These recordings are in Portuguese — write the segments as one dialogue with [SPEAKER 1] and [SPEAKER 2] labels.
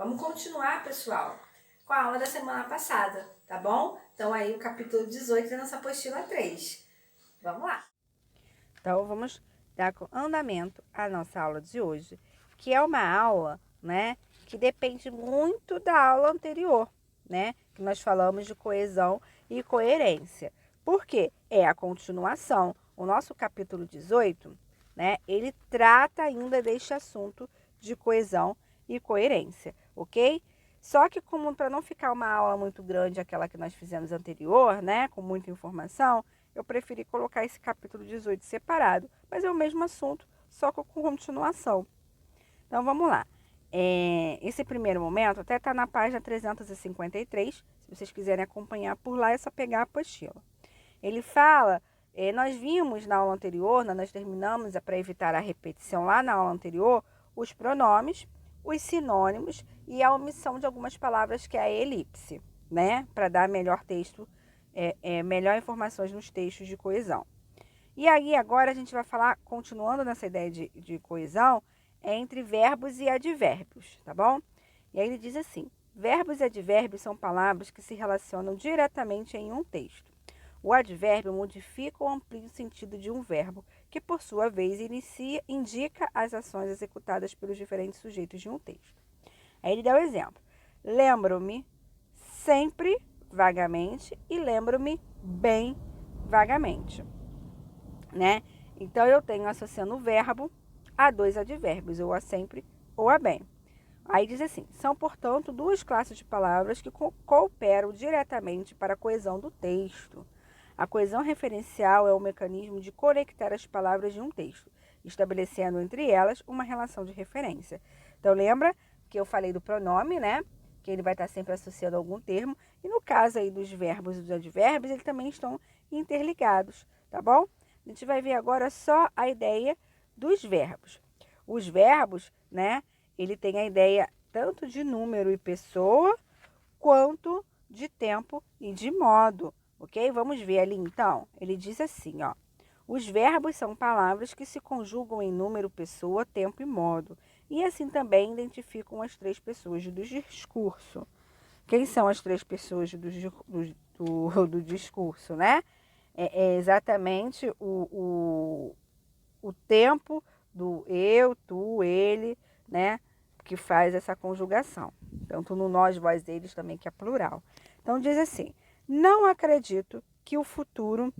[SPEAKER 1] Vamos continuar, pessoal, com a aula da semana passada, tá bom? Então aí o capítulo 18 da nossa apostila 3. Vamos lá.
[SPEAKER 2] Então vamos dar andamento à nossa aula de hoje, que é uma aula, que depende muito da aula anterior, que nós falamos de coesão e coerência. Por quê? É a continuação. O nosso capítulo 18, ele trata ainda deste assunto de coesão e coerência, ok? Só que como para não ficar uma aula muito grande, aquela que nós fizemos anterior, com muita informação, eu preferi colocar esse capítulo 18 separado, mas é o mesmo assunto, só com continuação. Então vamos lá. Esse primeiro momento até está na página 353, se vocês quiserem acompanhar por lá, é só pegar a apostila. Ele fala, nós vimos na aula anterior, nós terminamos, para evitar a repetição lá na aula anterior, os pronomes, os sinônimos e a omissão de algumas palavras, que é a elipse, para dar melhor texto, melhor informações nos textos de coesão. E aí agora a gente vai falar, continuando nessa ideia de coesão, entre verbos e advérbios, tá bom? E aí ele diz assim: verbos e advérbios são palavras que se relacionam diretamente em um texto. O advérbio modifica ou amplia o sentido de um verbo, que por sua vez indica as ações executadas pelos diferentes sujeitos de um texto. Aí ele dá o exemplo: lembro-me sempre vagamente e lembro-me bem vagamente, Então eu tenho associando o verbo a dois advérbios, ou a sempre ou a bem. Aí diz assim: são, portanto, duas classes de palavras que cooperam diretamente para a coesão do texto. A coesão referencial é o mecanismo de conectar as palavras de um texto, estabelecendo entre elas uma relação de referência. Então lembra que eu falei do pronome, que ele vai estar sempre associado a algum termo, e no caso aí dos verbos e dos advérbios, eles também estão interligados, tá bom? A gente vai ver agora só a ideia dos verbos. Os verbos, ele tem a ideia tanto de número e pessoa, quanto de tempo e de modo, ok? Vamos ver ali então. Ele diz assim, ó: os verbos são palavras que se conjugam em número, pessoa, tempo e modo, e assim também identificam as três pessoas do discurso. Quem são as três pessoas do discurso, É exatamente o tempo do eu, tu, ele, que faz essa conjugação. Tanto no nós, vós, eles também, que é plural. Então diz assim: não acredito que o futuro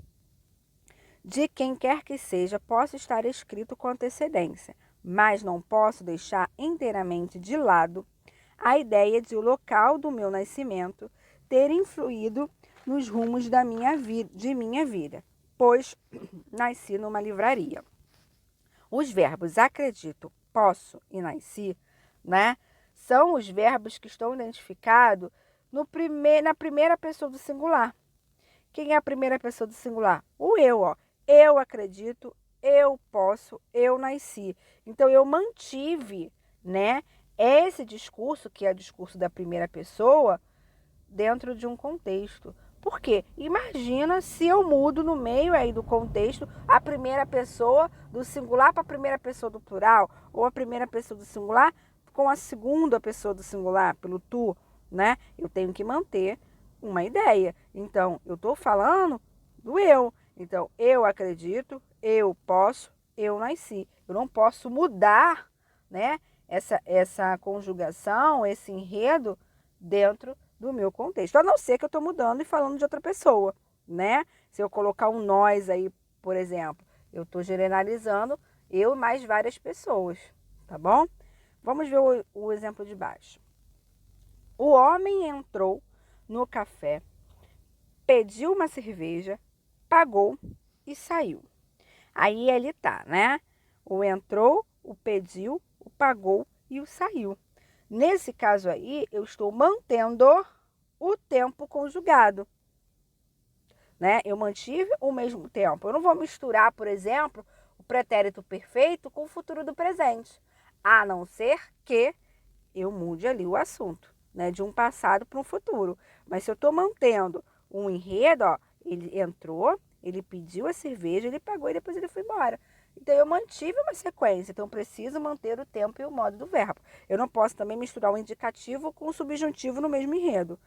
[SPEAKER 2] de quem quer que seja possa estar escrito com antecedência, mas não posso deixar inteiramente de lado a ideia de o local do meu nascimento ter influído nos rumos de minha vida, pois nasci numa livraria. Os verbos acredito, posso e nasci, são os verbos que estão identificados na primeira pessoa do singular. Quem é a primeira pessoa do singular? O eu, ó. Eu acredito, eu posso, eu nasci. Então, eu mantive, esse discurso, que é o discurso da primeira pessoa, dentro de um contexto. Por quê? Imagina se eu mudo no meio aí do contexto a primeira pessoa do singular para a primeira pessoa do plural, ou a primeira pessoa do singular com a segunda pessoa do singular, pelo tu, Eu tenho que manter uma ideia. Então, eu estou falando do eu. Então, eu acredito, eu posso, eu nasci. Eu não posso mudar, essa conjugação, esse enredo dentro do meu contexto. A não ser que eu estou mudando e falando de outra pessoa, Se eu colocar um nós aí, por exemplo, eu estou generalizando eu e mais várias pessoas, tá bom? Vamos ver o exemplo de baixo. O homem entrou no café, pediu uma cerveja, pagou e saiu. Aí ele tá, O entrou, o pediu, o pagou e o saiu. Nesse caso aí, eu estou mantendo o tempo conjugado, Eu mantive o mesmo tempo. Eu não vou misturar, por exemplo, o pretérito perfeito com o futuro do presente, a não ser que eu mude ali o assunto, de um passado para um futuro. Mas se eu estou mantendo um enredo, ó, ele entrou, ele pediu a cerveja, ele pagou e depois ele foi embora. Então, eu mantive uma sequência. Então, eu preciso manter o tempo e o modo do verbo. Eu não posso também misturar o indicativo com o subjuntivo no mesmo enredo,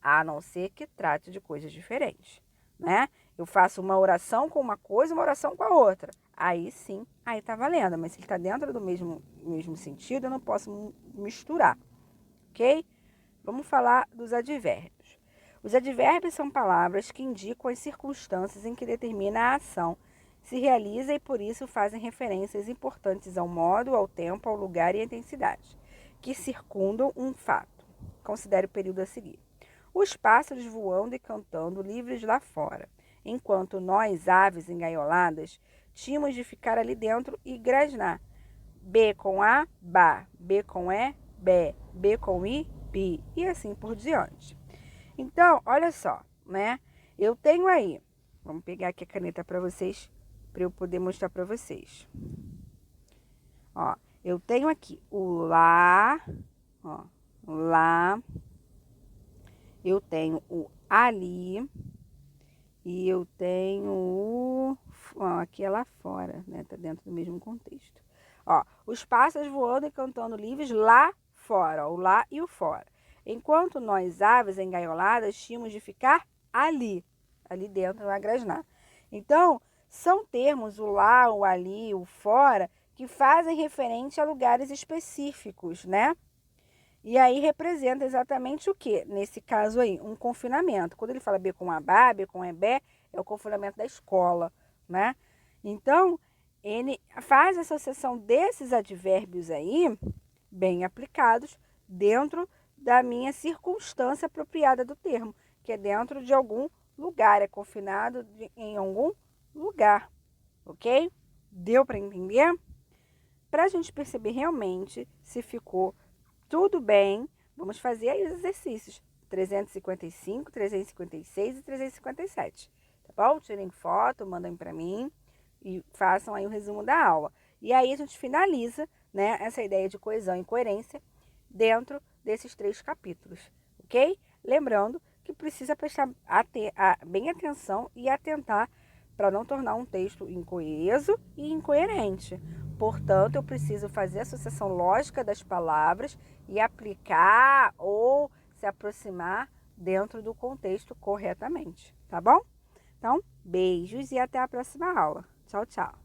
[SPEAKER 2] a não ser que trate de coisas diferentes, né? Eu faço uma oração com uma coisa e uma oração com a outra. Aí sim, aí tá valendo. Mas se ele está dentro do mesmo sentido, eu não posso misturar, ok? Vamos falar dos advérbios. Os advérbios são palavras que indicam as circunstâncias em que determina a ação se realiza e por isso fazem referências importantes ao modo, ao tempo, ao lugar e à intensidade, que circundam um fato. Considere o período a seguir. Os pássaros voando e cantando livres lá fora, enquanto nós, aves engaioladas, tínhamos de ficar ali dentro e grasnar. B com A, ba. B com E, bé. B com I, bi. E assim por diante. Então, olha só, né? Eu tenho aí, vamos pegar aqui a caneta para vocês, para eu poder mostrar para vocês. Ó, eu tenho aqui o lá, ó, lá. Eu tenho o ali e eu tenho o... Ó, aqui é lá fora, né? Tá dentro do mesmo contexto. Ó, os pássaros voando e cantando livres lá fora, ó, o lá e o fora. Enquanto nós, aves engaioladas, tínhamos de ficar ali dentro, na grasnar. Então, são termos, o lá, o ali, o fora, que fazem referente a lugares específicos, né? E aí representa exatamente o que? Nesse caso aí, um confinamento. Quando ele fala B com abá, B com ebé, é o confinamento da escola, né? Então, ele faz a associação desses advérbios aí, bem aplicados, dentro da minha circunstância apropriada do termo, que é dentro de algum lugar, é confinado em algum lugar, ok? Deu para entender? Para a gente perceber realmente se ficou tudo bem, vamos fazer aí os exercícios 355, 356 e 357, tá bom? Tirem foto, mandem para mim e façam aí o resumo da aula. E aí a gente finaliza, né, essa ideia de coesão e coerência dentro desses 3 capítulos, ok? Lembrando que precisa prestar bem atenção e atentar para não tornar um texto incoeso e incoerente. Portanto, eu preciso fazer a associação lógica das palavras e aplicar ou se aproximar dentro do contexto corretamente, tá bom? Então, beijos e até a próxima aula. Tchau, tchau.